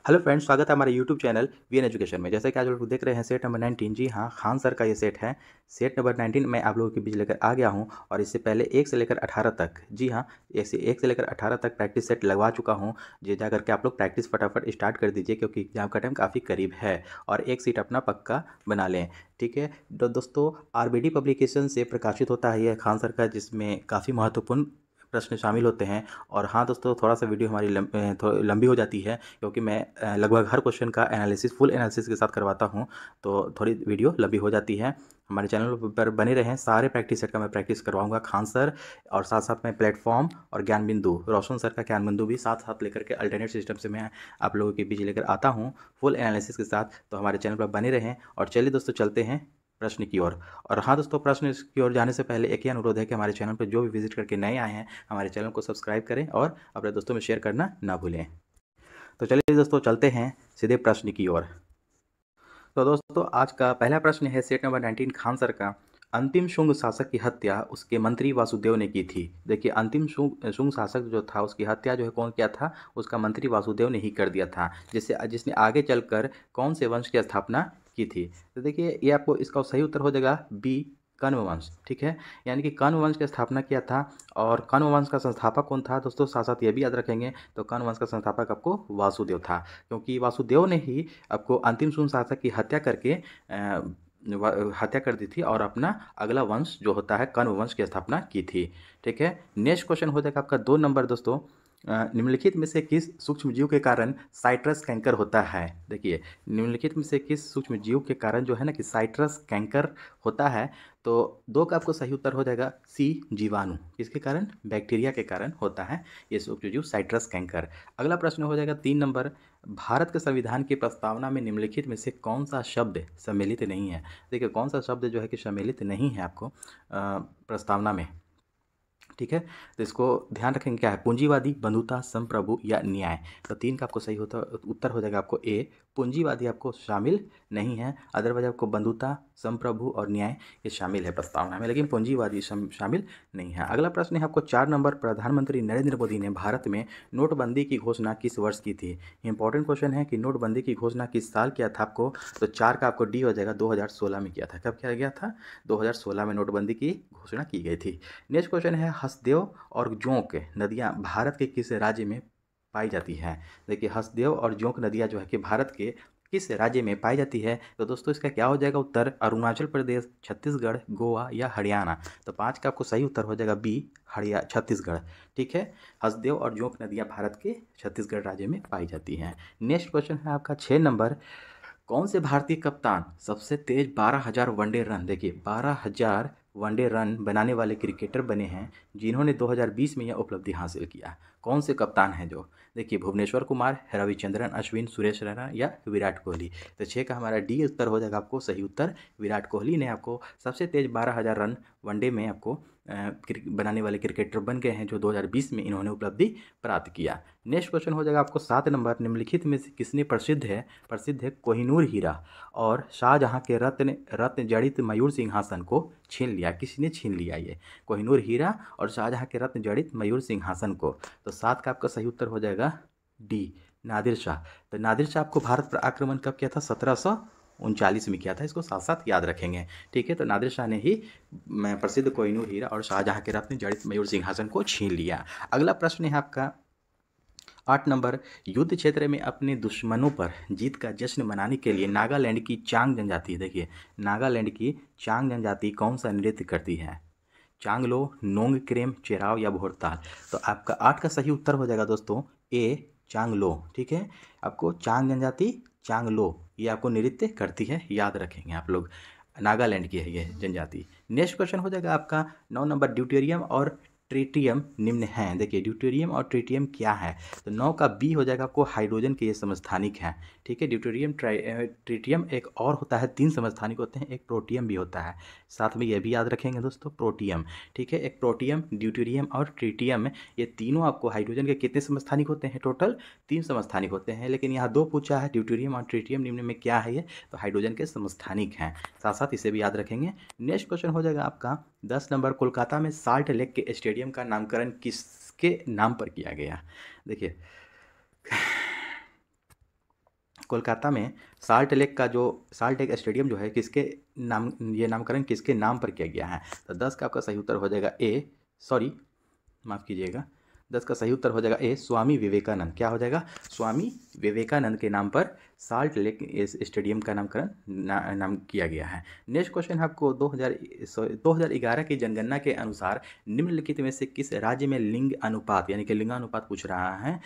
Hello friends, स्वागत है हमारे यूट्यूब चैनल वीएन एजुकेशन में। जैसे कि आज लोग देख रहे हैं सेट नंबर 19। जी हाँ, खान सर का ये सेट है। सेट नंबर 19 मैं आप लोगों के बीच लेकर आ गया हूँ और इससे पहले 1 से लेकर 18 तक, जी हाँ, ऐसे 1 से लेकर 18 तक प्रैक्टिस सेट लगवा चुका हूँ। जी, जा करके आप लोग प्रैक्टिस फटाफट स्टार्ट कर दीजिए क्योंकि एग्जाम का टाइम काफ़ी करीब है और एक सीट अपना पक्का बना लें। ठीक है, तो दोस्तों आरबीडी पब्लिकेशन से प्रकाशित होता है यह खान सर का, जिसमें काफ़ी महत्वपूर्ण प्रश्न शामिल होते हैं। और हाँ दोस्तों, थोड़ा सा वीडियो हमारी लंबी हो जाती है क्योंकि मैं लगभग हर क्वेश्चन का एनालिसिस, फुल एनालिसिस के साथ करवाता हूँ, तो थोड़ी वीडियो लंबी हो जाती है। हमारे चैनल पर बने रहें। सारे प्रैक्टिस सेट का मैं प्रैक्टिस करवाऊंगा खान सर, और साथ साथ में प्लेटफॉर्म और ज्ञान बिंदु, रोशन सर का ज्ञान बिंदु भी साथ साथ लेकर के अल्टरनेट सिस्टम से मैं आप लोगों के बीच लेकर आता हूँ फुल एनालिसिस के साथ। तो हमारे चैनल पर बने रहें और चलिए दोस्तों चलते हैं प्रश्न की ओर। और हाँ दोस्तों, प्रश्न की ओर जाने से पहले एक ही अनुरोध है कि हमारे चैनल पर जो भी विजिट करके नए आए हैं हमारे चैनल को सब्सक्राइब करें और अपने दोस्तों में शेयर करना ना भूलें। तो चलिए दोस्तों चलते हैं सीधे प्रश्न की ओर। तो दोस्तों आज का पहला प्रश्न है सेट नंबर 19 खान सर का। अंतिम शुंग शासक की हत्या उसके मंत्री वासुदेव ने की थी। देखिए, अंतिम शुंग शासक जो था उसकी हत्या जो है कौन किया था? उसका मंत्री वासुदेव ने ही कर दिया था, जिसने आगे चलकर कौन से वंश की स्थापना की थी? तो देखिए, ये आपको इसका सही उत्तर हो जाएगा बी, कण्व वंश। ठीक है, यानी कि कण्व वंश की स्थापना किया था। और कण्व वंश का संस्थापक कौन था दोस्तों? साथ साथ ये भी याद रखेंगे, तो कण्व वंश का संस्थापक आपको वासुदेव था, क्योंकि वासुदेव ने ही आपको अंतिम शुंग शासक की हत्या करके हत्या कर दी थी और अपना अगला वंश जो होता है कण्व वंश की स्थापना की थी। ठीक है, नेक्स्ट क्वेश्चन हो जाएगा आपका 2 नंबर दोस्तों। निम्नलिखित में से किस सूक्ष्म जीव के कारण साइट्रस कैंकर होता है? देखिए, निम्नलिखित में से किस सूक्ष्म जीव के कारण जो है ना कि साइट्रस कैंकर होता है? तो 2 का आपको सही उत्तर हो जाएगा सी, जीवाणु। किसके कारण? बैक्टीरिया के कारण होता है ये सूक्ष्म जीव साइट्रस कैंकर। अगला प्रश्न हो जाएगा 3 नंबर। भारत के संविधान की प्रस्तावना में निम्नलिखित में से कौन सा शब्द सम्मिलित नहीं है? देखिए, कौन सा शब्द जो है कि सम्मिलित नहीं है आपको प्रस्तावना में? ठीक है, तो इसको ध्यान रखेंगे क्या है? पूंजीवादी, बंधुता, संप्रभु या न्याय। तो 3 का आपको सही होता उत्तर हो जाएगा आपको ए, पूंजीवादी आपको शामिल नहीं है। अदरवाइज आपको बंधुता, संप्रभु और न्याय ये शामिल है प्रस्तावना में, लेकिन पूंजीवादी शामिल नहीं है। अगला प्रश्न है आपको 4 नंबर। प्रधानमंत्री नरेंद्र मोदी ने भारत में नोटबंदी की घोषणा किस वर्ष की थी? इंपॉर्टेंट क्वेश्चन है कि नोटबंदी की घोषणा किस साल किया था आपको? तो 4 का आपको डी हो जाएगा, 2016 में किया था। कब किया गया था? 2016 में नोटबंदी की घोषणा की गई थी। नेक्स्ट क्वेश्चन है हसदेव और जोंक नदियाँ भारत के किस राज्य में पाई जाती हैं? देखिए, हसदेव और जोंक नदियाँ जो है कि भारत के किस राज्य में पाई जाती है? तो दोस्तों इसका क्या हो जाएगा उत्तर? अरुणाचल प्रदेश, छत्तीसगढ़, गोवा या हरियाणा। तो 5 का आपको सही उत्तर हो जाएगा बी, छत्तीसगढ़। ठीक है, हसदेव और जोंक नदियाँ भारत के छत्तीसगढ़ राज्य में पाई जाती हैं। नेक्स्ट क्वेश्चन है आपका 6 नंबर। कौन से भारतीय कप्तान सबसे तेज 12,000 वनडे रन, देखिए 12,000 वनडे रन बनाने वाले क्रिकेटर बने हैं जिन्होंने 2020 में यह उपलब्धि हासिल किया? कौन से कप्तान हैं जो? देखिए, भुवनेश्वर कुमार, रविचंद्रन अश्विन, सुरेश रैना या विराट कोहली। तो 6 का हमारा डी उत्तर हो जाएगा आपको सही उत्तर। विराट कोहली ने आपको सबसे तेज 12,000 रन वनडे में आपको बनाने वाले क्रिकेटर बन गए हैं, जो 2020 में इन्होंने उपलब्धि प्राप्त किया। नेक्स्ट क्वेश्चन हो जाएगा आपको 7 नंबर। निम्नलिखित में से किसने प्रसिद्ध है कोहिनूर हीरा और शाहजहां के रत्न जड़ित मयूर सिंहासन को छीन लिया? किसने छीन लिया ये कोहिनूर हीरा और शाहजहां के रत्न जड़ित मयूर सिंहासन को? तो 7 का आपका सही उत्तर हो जाएगा डी, नादिर शाह। तो नादिर शाह आपको भारत पर आक्रमण कब किया था? 1739 में किया था। इसको साथ साथ याद रखेंगे। ठीक है, तो नादिर शाह ने ही प्रसिद्ध कोहिनूर हीरा और शाहजहां के रत्न जड़ित मयूर सिंहासन को छीन लिया। अगला प्रश्न है आपका 8 नंबर। युद्ध क्षेत्र में अपने दुश्मनों पर जीत का जश्न मनाने के लिए नागालैंड की चांग जनजाति, देखिए नागालैंड की चांग जनजाति कौन सा नृत्य करती है? चांगलो, नोंगक्रेम, चेराव या भोरताल। तो आपका 8 का सही उत्तर हो जाएगा दोस्तों ए, चांगलो। ठीक है, आपको चांग जनजाति, चांगलो, ये आपको नृत्य करती है, याद रखेंगे आप लोग। नागालैंड की है ये जनजाति। नेक्स्ट क्वेश्चन हो जाएगा आपका 9 नंबर। ड्यूटेरियम और ट्रिटियम निम्न हैं। देखिए, ड्यूटेरियम और ट्रिटियम क्या है? तो 9 का बी हो जाएगा आपको हाइड्रोजन के ये समस्थानिक हैं। ठीक है, ड्यूटेरियम ट्रिटियम एक और होता है, 3 समस्थानिक होते हैं, एक प्रोटियम भी होता है। साथ में ये भी याद रखेंगे दोस्तों, प्रोटियम। ठीक है, एक प्रोटियम, ड्यूटेरियम और ट्रिटियम, ये तीनों आपको हाइड्रोजन के कितने समस्थानिक होते हैं? टोटल 3 समस्थानिक होते हैं, लेकिन यहाँ 2 पूछा है, ड्यूटेरियम और ट्रिटियम निम्न में क्या है ये? तो हाइड्रोजन के समस्थानिक हैं। साथ साथ इसे भी याद रखेंगे। नेक्स्ट क्वेश्चन हो जाएगा आपका 10 नंबर। कोलकाता में साल्ट लेक के स्टेडियम का नामकरण किसके नाम पर किया गया? देखिए, कोलकाता में साल्ट लेक का जो साल्ट लेक स्टेडियम जो है किसके नाम, ये नामकरण किसके नाम पर किया गया है? तो 10 का आपका सही उत्तर हो जाएगा ए, सॉरी माफ़ कीजिएगा, 10 का सही उत्तर हो जाएगा ए, स्वामी विवेकानंद। क्या हो जाएगा? स्वामी विवेकानंद के नाम पर साल्ट लेक इस स्टेडियम का नामकरण नाम किया गया है। नेक्स्ट क्वेश्चन है आपको 2011 की जनगणना के अनुसार निम्नलिखित में से किस राज्य में लिंग अनुपात, यानी कि लिंगानुपात पूछ रहा है,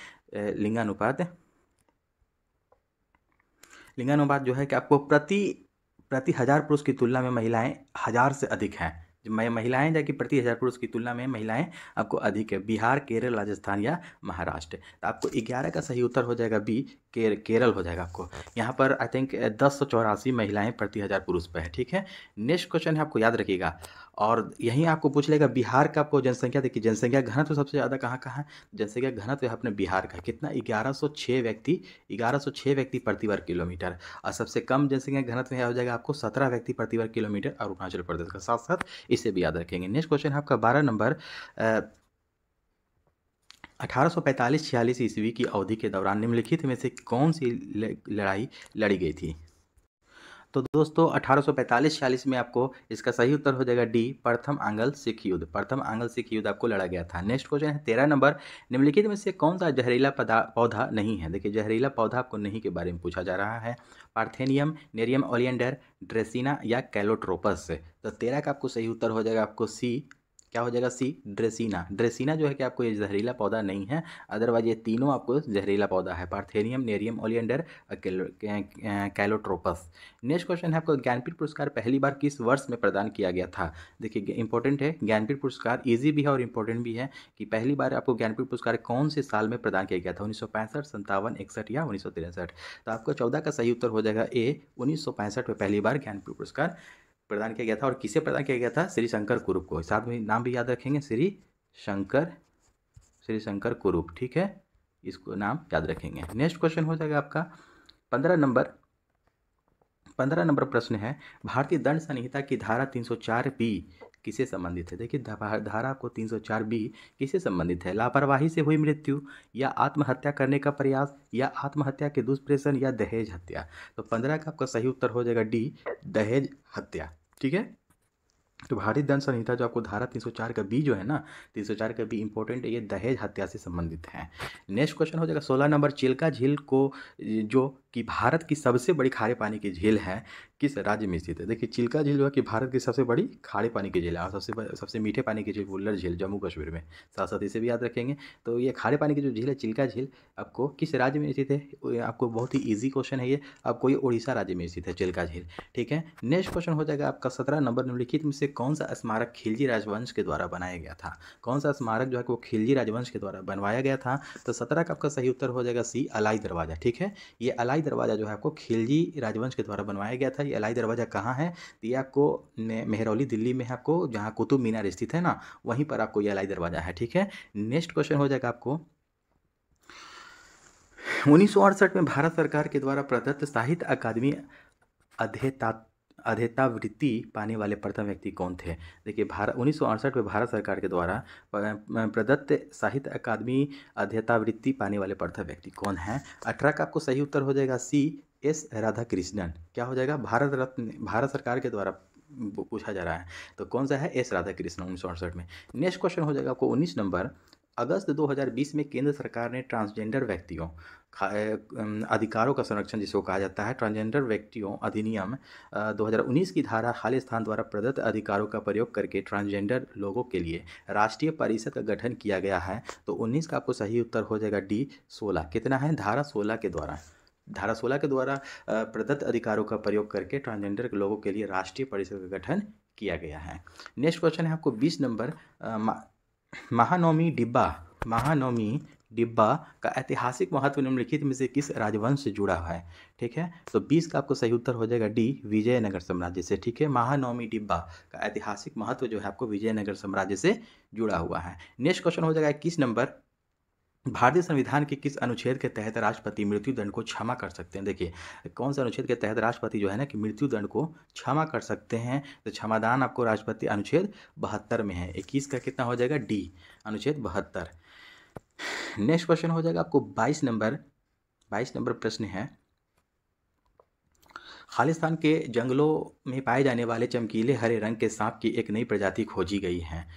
लिंगानुपात जो है कि आपको प्रति हज़ार पुरुष की तुलना में महिलाएं 1000 से अधिक हैं। महिलाएं जबकि प्रति 1000 पुरुष की तुलना में महिलाएं आपको अधिक है, बिहार, केरल, राजस्थान या महाराष्ट्र। तो आपको 11 का सही उत्तर हो जाएगा बी, केरल हो जाएगा आपको। यहाँ पर आई थिंक 1084 महिलाएं प्रति 1000 पुरुष पर है। ठीक है, नेक्स्ट क्वेश्चन है, आपको याद रखिएगा, और यहीं आपको पूछ लेगा बिहार का आपको जनसंख्या। देखिए जनसंख्या घनत्व तो सबसे ज़्यादा कहाँ है? जनसंख्या घनत्व है अपने बिहार का, कितना? 1106 व्यक्ति प्रति वर्ग किलोमीटर। और सबसे कम जनसंख्या घनत्व है हो जाएगा आपको 17 व्यक्ति प्रति वर्ग किलोमीटर अरुणाचल प्रदेश का। साथ साथ इसे भी याद रखेंगे। नेक्स्ट क्वेश्चन है आपका 12 नंबर, 1845-46 ईस्वी की अवधि के दौरान निम्नलिखित में से कौन सी लड़ाई लड़ी गई थी? तो दोस्तों 1845-46 में आपको इसका सही उत्तर हो जाएगा डी, प्रथम आंग्ल सिख युद्ध। प्रथम आंग्ल सिख युद्ध आपको लड़ा गया था। नेक्स्ट क्वेश्चन है 13 नंबर, निम्नलिखित में से कौन सा जहरीला पौधा नहीं है? देखिए जहरीला पौधा आपको नहीं के बारे में पूछा जा रहा है। पार्थेनियम, नेरियम ओलियंडर, ड्रेसिना या कैलोट्रोपस। तो 13 का आपको सही उत्तर हो जाएगा आपको सी, क्या हो जाएगा? सी, ड्रेसिना। ड्रेसिना जो है कि आपको ये जहरीला पौधा नहीं है, अदरवाइज ये तीनों आपको जहरीला पौधा है, parthenium, nerium oleander, calotropis. Next question है आपको ज्ञानपीठ पुरस्कार पहली बार किस वर्ष में प्रदान किया गया था? देखिए इंपॉर्टेंट है, ज्ञानपीठ पुरस्कार इजी भी है और इम्पोर्टेंट भी है कि पहली बार आपको ज्ञानपीठ पुरस्कार कौन से साल में प्रदान किया गया था? 1965, 57, 61 या 1963। तो आपको 14 का सही उत्तर हो जाएगा ए, 1965 में पहली बार ज्ञानपीठ पुरस्कार प्रदान किया गया था। और किसे प्रदान किया गया था? श्री शंकर कुरूप को। साथ में नाम भी याद रखेंगे, श्री शंकर कुरूप। ठीक है, इसको नाम याद रखेंगे। नेक्स्ट क्वेश्चन हो जाएगा आपका 15 नंबर प्रश्न है, भारतीय दंड संहिता की धारा 304B किसे संबंधित है? देखिए धारा आपको 304B किसे संबंधित है? लापरवाही से हुई मृत्यु, या आत्महत्या करने का प्रयास, या आत्महत्या के दुष्प्रेषण, या दहेज हत्या। तो 15 का आपका सही उत्तर हो जाएगा डी, दहेज हत्या। ठीक है, तो भारतीय दंड संहिता जो आपको धारा 304 का बी जो है ना, 304 का बी इंपॉर्टेंट है, ये दहेज हत्या से संबंधित है। नेक्स्ट क्वेश्चन हो जाएगा 16 नंबर, चिल्का झील को जो कि भारत की सबसे बड़ी खारे पानी की झील है, किस राज्य में स्थित है? देखिए चिल्का झील जो है कि भारत की सबसे बड़ी खारे पानी की झील है, और सबसे मीठे पानी की झील वुलर झील जम्मू कश्मीर में। साथ साथ इसे भी याद रखेंगे। तो ये खारे पानी की जो झील है चिल्का झील, आपको किस राज्य में स्थित है? आपको बहुत ही ईजी क्वेश्चन है ये, आपको ये उड़ीसा राज्य में स्थित है चिल्का झील। ठीक है, नेक्स्ट क्वेश्चन हो जाएगा आपका 17 नंबर, निम्नलिखित में से कौन सा स्मारक खिलजी राजवंश के द्वारा बनाया गया था? कौन सा स्मारक जो है वो खिलजी राजवंश के द्वारा बनवाया गया था? तो 17 का आपका सही उत्तर हो जाएगा सी, अलाई दरवाजा। ठीक है, ये अलाई दरवाजा जो है आपको खिलजी राजवंश के द्वारा बनवाया गया था। ये अलाई दरवाजा कहाँ है? तो ये आपको मेहरौली दिल्ली में है, आपको जहाँ कुतुब मीनार स्थित है ना, वहीं पर आपको ये अलाई दरवाजा है। ठीक है, नेक्स्ट क्वेश्चन हो जाएगा आपको 1968 में भारत सरकार के द्वारा प्रदत्त साहित्य अकादमी अध्येतावृत्ति पाने वाले प्रथम व्यक्ति कौन थे? देखिए 1968 में भारत सरकार के द्वारा प्रदत्त साहित्य अकादमी अध्येतावृत्ति पाने वाले प्रथम व्यक्ति कौन है? 18 का आपको सही उत्तर हो जाएगा सी, एस राधाकृष्णन। क्या हो जाएगा? भारत सरकार के द्वारा पूछा जा रहा है, तो कौन सा है? एस राधाकृष्णन 1968 में। नेक्स्ट क्वेश्चन हो जाएगा आपको 19 नंबर, अगस्त 2020 में केंद्र सरकार ने ट्रांसजेंडर व्यक्तियों अधिकारों का संरक्षण जिसको कहा जाता है ट्रांसजेंडर व्यक्तियों अधिनियम 2019 की धारा खालिस्तान स्थान द्वारा प्रदत्त अधिकारों का प्रयोग करके ट्रांसजेंडर लोगों के लिए राष्ट्रीय परिषद का गठन किया गया है। तो 19 का आपको सही उत्तर हो जाएगा डी, 16। कितना है? धारा 16 के द्वारा प्रदत्त अधिकारों का प्रयोग करके ट्रांसजेंडर लोगों के लिए राष्ट्रीय परिषद का गठन किया गया है। नेक्स्ट क्वेश्चन है आपको 20 नंबर, महानवमी डिब्बा का ऐतिहासिक महत्व निम्नलिखित में से किस राजवंश से जुड़ा है? ठीक है, तो 20 का आपको सही उत्तर हो जाएगा डी, विजयनगर साम्राज्य से। ठीक है, महानवमी डिब्बा का ऐतिहासिक महत्व जो है आपको विजयनगर साम्राज्य से जुड़ा हुआ है। नेक्स्ट क्वेश्चन हो जाएगा 21 नंबर, भारतीय संविधान के किस अनुच्छेद के तहत राष्ट्रपति मृत्युदंड को क्षमा कर सकते हैं? देखिए कौन सा अनुच्छेद के तहत राष्ट्रपति जो है ना कि मृत्युदंड को क्षमा कर सकते हैं? तो क्षमादान आपको राष्ट्रपति अनुच्छेद 72 में है। 21 का कितना हो जाएगा? डी, अनुच्छेद 72। नेक्स्ट क्वेश्चन हो जाएगा आपको 22 नंबर प्रश्न है, खालिस्तान के जंगलों में पाए जाने वाले चमकीले हरे रंग के सांप की एक नई प्रजाति खोजी गई है।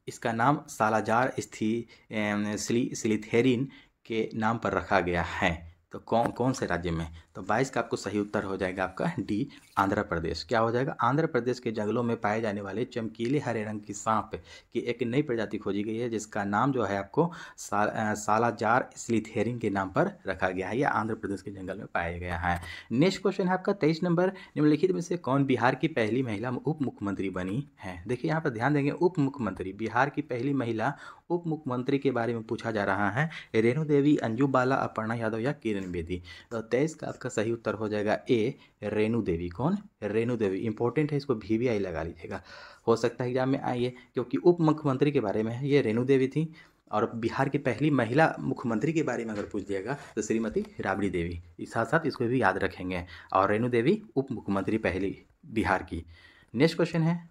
इसका नाम सालाजार स्लिथेरिन के नाम पर रखा गया है। तो कौन कौन से राज्य में? तो 22 का आपको सही उत्तर हो जाएगा आपका डी, आंध्र प्रदेश। क्या हो जाएगा? आंध्र प्रदेश के जंगलों में पाए जाने वाले चमकीले हरे रंग की सांप की एक नई प्रजाति खोजी गई है, जिसका नाम जो है आपको सालाजार स्लिथेरिन के नाम पर रखा गया है। यह आंध्र प्रदेश के जंगल में पाया गया है। नेक्स्ट क्वेश्चन है आपका 23 नंबर, निम्नलिखित में से कौन बिहार की पहली महिला उप मुख्यमंत्री बनी है? देखिए यहाँ पर ध्यान देंगे, उप मुख्यमंत्री, बिहार की पहली महिला उप मुख्यमंत्री के बारे में पूछा जा रहा है। रेणु देवी, अंजू बाला, अपर्णा यादव या किरण बेदी? तो 23 का आपका सही उत्तर हो जाएगा ए, रेणु देवी। कौन? रेणु देवी। इंपॉर्टेंट है, इसको VVI लगा लीजिएगा, हो सकता है एग्जाम में आइए, क्योंकि उप मुख्यमंत्री के बारे में है, ये रेणु देवी थी। और बिहार की पहली महिला मुख्यमंत्री के बारे में अगर पूछ दिएगा तो श्रीमती राबड़ी देवी। इस साथ साथ इसको भी याद रखेंगे। और रेणु देवी उप मुख्यमंत्री पहली बिहार की। नेक्स्ट क्वेश्चन है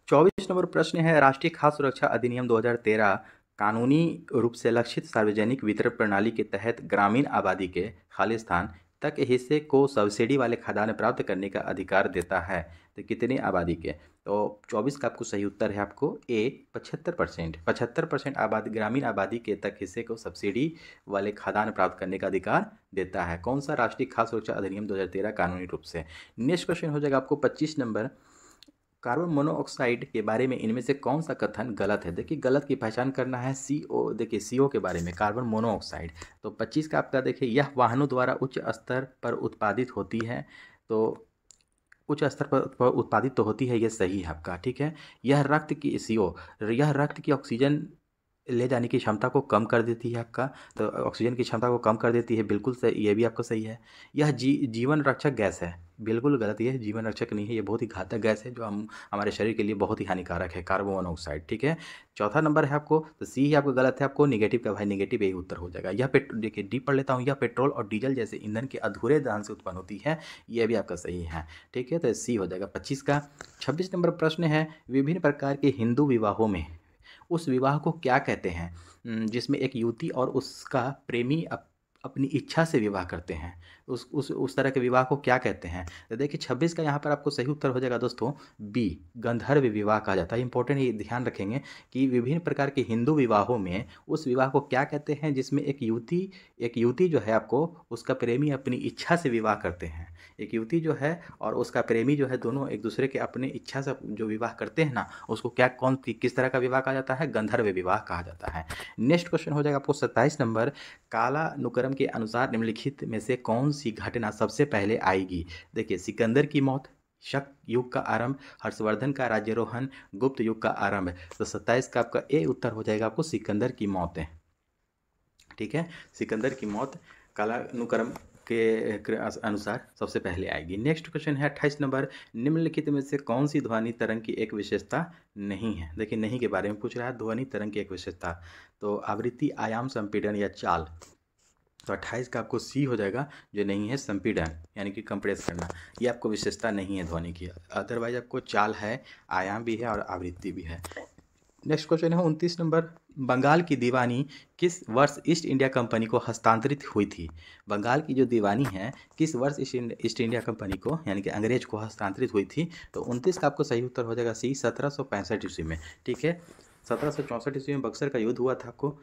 24 नंबर प्रश्न है, राष्ट्रीय खाद्य सुरक्षा अधिनियम 2013 कानूनी रूप से लक्षित सार्वजनिक वितरण प्रणाली के तहत ग्रामीण आबादी के खालिस्तान तक हिस्से को सब्सिडी वाले खाद्यान्न प्राप्त करने का अधिकार देता है। तो कितनी आबादी के? तो 24 का आपको सही उत्तर है आपको ए, 75%। 75% आबादी, ग्रामीण आबादी के तक हिस्से को सब्सिडी वाले खाद्यान्न प्राप्त करने का अधिकार देता है। कौन सा? राष्ट्रीय खाद्य सुरक्षा अधिनियम 2013 कानूनी रूप से। नेक्स्ट क्वेश्चन हो जाएगा आपको 25 नंबर, कार्बन मोनोऑक्साइड के बारे में इनमें से कौन सा कथन गलत है? देखिए गलत की पहचान करना है। CO, देखिए CO के बारे में, कार्बन मोनोऑक्साइड। तो 25 का आपका देखिए, यह वाहनों द्वारा उच्च स्तर पर उत्पादित होती है। तो उच्च स्तर पर उत्पादित तो होती है, ये सही है आपका, ठीक है। यह रक्त की CO, यह रक्त की ऑक्सीजन ले जाने की क्षमता को कम कर देती है आपका, तो ऑक्सीजन की क्षमता को कम कर देती है, बिल्कुल सही, ये भी आपका सही है। यह जीवन रक्षक गैस है, बिल्कुल गलत, ये जीवन रक्षक नहीं है, ये बहुत ही घातक गैस है जो हमारे शरीर के लिए बहुत ही हानिकारक है, कार्बन मोनोऑक्साइड, ठीक है। चौथा नंबर है आपको, तो सी ही आपको गलत है, आपको निगेटिव का भाई निगेटिव यही उत्तर हो जाएगा। यह देखिए डी पढ़ लेता हूँ, यह पेट्रोल और डीजल जैसे ईंधन के अधूरे दहन से उत्पन्न होती है, यह भी आपका सही है, ठीक है। तो सी हो जाएगा 25 का। 26 नंबर प्रश्न है, विभिन्न प्रकार के हिंदू विवाहों में उस विवाह को क्या कहते हैं जिसमें एक युवती और उसका प्रेमी अपनी इच्छा से विवाह करते हैं? उस तरह के विवाह को क्या कहते हैं? तो देखिए 26 का यहाँ पर आपको सही उत्तर हो जाएगा दोस्तों बी, गंधर्व विवाह कहा जाता है। इंपॉर्टेंट ये ध्यान रखेंगे कि विभिन्न प्रकार के हिंदू विवाहों में उस विवाह को क्या कहते हैं जिसमें एक युवती जो है आपको उसका प्रेमी अपनी इच्छा से विवाह करते हैं। एक युवती जो है और उसका प्रेमी जो है, दोनों एक दूसरे के अपने इच्छा से जो विवाह करते हैं ना, उसको क्या किस तरह का विवाह कहा जाता है? गंधर्व विवाह कहा जाता है। नेक्स्ट क्वेश्चन हो जाएगा आपको 27 नंबर, कालानुक्रम के अनुसार निम्नलिखित में से कौन सी घटना सबसे पहले आएगी? देखिए सिकंदर की मौत, शक युग का आरंभ, हर्षवर्धन का राज्यारोहण, गुप्त युग का आरंभ। तो 27 का आपका ए उत्तर हो जाएगा आपको सिकंदर की मौत है, ठीक है। सिकंदर की मौत कालानुक्रम के अनुसार सबसे पहले आएगी। नेक्स्ट क्वेश्चन है 28 नंबर, निम्नलिखित में से कौन सी ध्वनि तरंग की एक विशेषता नहीं है? देखिए नहीं के बारे में पूछ रहा है, ध्वनि तरंग की एक विशेषता। तो आवृत्ति, आयाम, संपीड़न या चाल? तो 28 का आपको सी हो जाएगा, जो नहीं है संपीड़न यानी कि कंप्रेस करना, ये आपको विशेषता नहीं है ध्वनि की। अदरवाइज आपको चाल है, आयाम भी है और आवृत्ति भी है। नेक्स्ट क्वेश्चन है 29 नंबर, बंगाल की दीवानी किस वर्ष ईस्ट इंडिया कंपनी को हस्तांतरित हुई थी? बंगाल की जो दीवानी है किस वर्ष ईस्ट इंडिया कंपनी को यानी कि अंग्रेज को हस्तांतरित हुई थी? तो 29 का आपको सही उत्तर हो जाएगा सी, 1765 ईस्वी में, ठीक है। 1764 ईस्वी में बक्सर का युद्ध हुआ था आपको,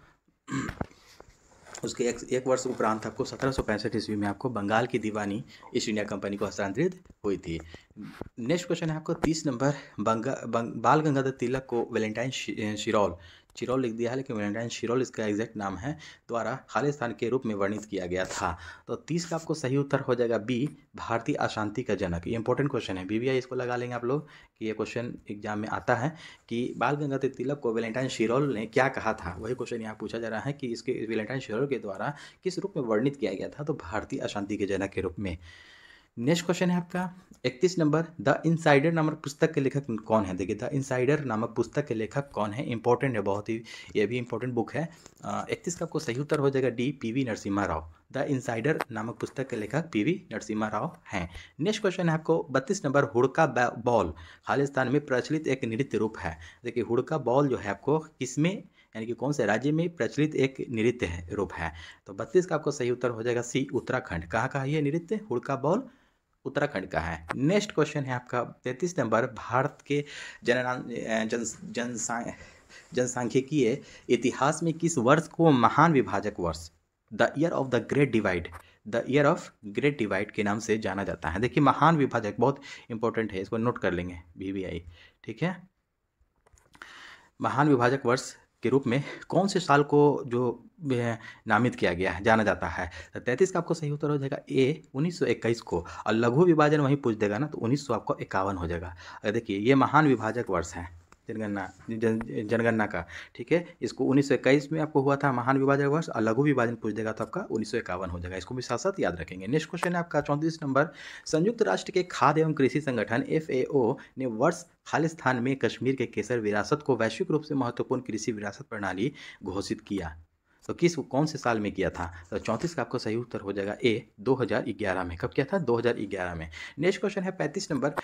उसके एक वर्ष उपरांत आपको 1765 ईस्वी में आपको बंगाल की दीवानी ईस्ट इंडिया कंपनी को हस्तांतरित हुई थी। नेक्स्ट क्वेश्चन है आपको 30 नंबर, बाल गंगाधर तिलक को वैलेंटाइन चिरोल लिख दिया है, लेकिन वैलेंटाइन शिरोल इसका एग्जैक्ट नाम है, द्वारा खालिस्तान के रूप में वर्णित किया गया था। तो 30 का आपको सही उत्तर हो जाएगा बी, भारतीय अशांति का जनक। ये इंपॉर्टेंट क्वेश्चन है, BBI इसको लगा लेंगे आप लोग कि ये क्वेश्चन एग्जाम में आता है कि बाल गंगाधर तिलक को वैलेंटाइन शिरोल ने क्या कहा था। वही क्वेश्चन यहाँ पूछा जा रहा है कि इसके वैलेंटाइन शिरोल के द्वारा किस रूप में वर्णित किया गया था? तो भारतीय अशांति के जनक के रूप में। नेक्स्ट क्वेश्चन है आपका 31 नंबर, द इनसाइडर नामक पुस्तक के लेखक कौन है? देखिए द इनसाइडर नामक पुस्तक के लेखक कौन है, इंपॉर्टेंट है बहुत ही, ये भी इंपॉर्टेंट बुक है। 31 का आपको सही उत्तर हो जाएगा D, PV Narasimha Rao. The insider नामक पुस्तक के लेखक PV नरसिम्हा राव हैं। नेक्स्ट क्वेश्चन है आपको 32 नंबर, हुड़का बॉल खालिस्तान में प्रचलित एक नृत्य रूप है। देखिए हुड़का बॉल जो है आपको किसमें यानी कि कौन से राज्य में प्रचलित एक नृत्य रूप है? तो 32 का आपको सही उत्तर हो जाएगा सी, उत्तराखंड। कहाँ का है ये नृत्य हुड़का बॉल? उत्तराखंड का है। नेक्स्ट क्वेश्चन है आपका 33 नंबर, भारत के जनसांख्यिकीय इतिहास में किस वर्ष को महान विभाजक वर्ष, the year of the great divide, the year of great divide के नाम से जाना जाता है? देखिए महान विभाजक बहुत इंपॉर्टेंट है, इसको नोट कर लेंगे VVI, ठीक है। महान विभाजक वर्ष के रूप में कौन से साल को जो नामित किया गया है, जाना जाता है? तो 33 का आपको सही उत्तर हो जाएगा ए 1921 को, और लघु विभाजन वहीं पूछ देगा ना तो 1900 आपको 51 हो जाएगा। देखिए ये महान विभाजक वर्ष है जनगणना का, ठीक है। इसको 1921 में आपको हुआ था महान विभाजक वर्ष, और लघु विभाजन पूछ देगा तो आपका 1951 हो जाएगा। इसको भी साथ साथ याद रखेंगे। नेक्स्ट क्वेश्चन है आपका 34 नंबर, संयुक्त राष्ट्र के खाद्य एवं कृषि संगठन FAO ने वर्ष खालिस्तान में कश्मीर के केसर विरासत को वैश्विक रूप से महत्वपूर्ण कृषि विरासत प्रणाली घोषित किया, तो कौन से साल में किया था? तो 34 का आपको सही उत्तर हो जाएगा ए 2011 में। कब किया था? 2011 में। नेक्स्ट क्वेश्चन है 35 नंबर,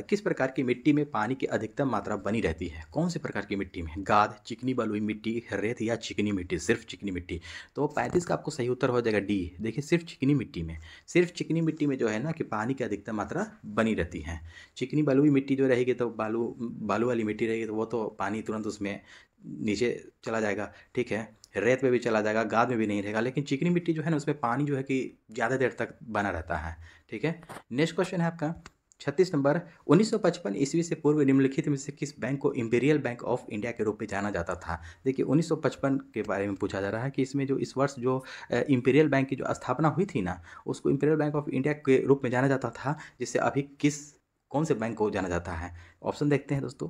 किस प्रकार की मिट्टी में पानी की अधिकतम मात्रा बनी रहती है? कौन से प्रकार की मिट्टी में? गाद, चिकनी बलुई मिट्टी, रेत या चिकनी मिट्टी? सिर्फ चिकनी मिट्टी। तो 35 का आपको सही उत्तर हो जाएगा डी। देखिए सिर्फ चिकनी मिट्टी में, सिर्फ चिकनी मिट्टी में जो है ना कि पानी की अधिकतम मात्रा बनी रहती है। चिकनी बलुई मिट्टी जो रहेगी तो बालू वाली मिट्टी रहेगी तो वो तो पानी तुरंत उसमें नीचे चला जाएगा, ठीक है। रेत में भी चला जाएगा, गाद में भी नहीं रहेगा, लेकिन चिकनी मिट्टी जो है ना उसमें पानी जो है कि ज़्यादा देर तक बना रहता है, ठीक है। नेक्स्ट क्वेश्चन है आपका 36 नंबर, 1955 ईस्वी से पूर्व निम्नलिखित में से किस बैंक को इंपीरियल बैंक ऑफ इंडिया के रूप में जाना जाता था? देखिए 1955 के बारे में पूछा जा रहा है कि इसमें जो इस वर्ष जो इंपीरियल बैंक की जो स्थापना हुई थी ना, उसको इंपीरियल बैंक ऑफ इंडिया के रूप में जाना जाता था, जिससे अभी कौन से बैंक को जाना जाता है? ऑप्शन देखते हैं दोस्तों।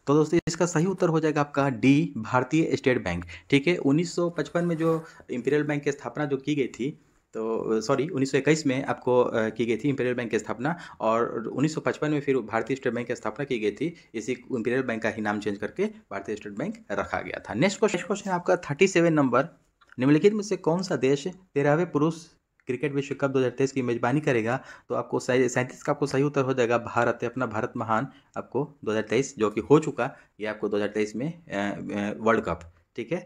तो दोस्तों इसका सही उत्तर हो जाएगा आपका डी, भारतीय स्टेट बैंक, ठीक है। 1955 में जो इंपीरियल बैंक की स्थापना जो की गई थी, तो सॉरी 1921 में आपको की गई थी इंपीरियल बैंक की स्थापना, और 1955 में फिर भारतीय स्टेट बैंक की स्थापना की गई थी। इसी इंपीरियल बैंक का ही नाम चेंज करके भारतीय स्टेट बैंक रखा गया था। नेक्स्ट क्वेश्चन है आपका 37 नंबर, निम्नलिखित में से कौन सा देश 13वें पुरुष क्रिकेट विश्व कप 2023 की मेजबानी करेगा? तो आपको 37 का आपको सही उत्तर हो जाएगा भारत है, अपना भारत महान आपको 2023 जो कि हो चुका, ये आपको 2023 में वर्ल्ड कप, ठीक है,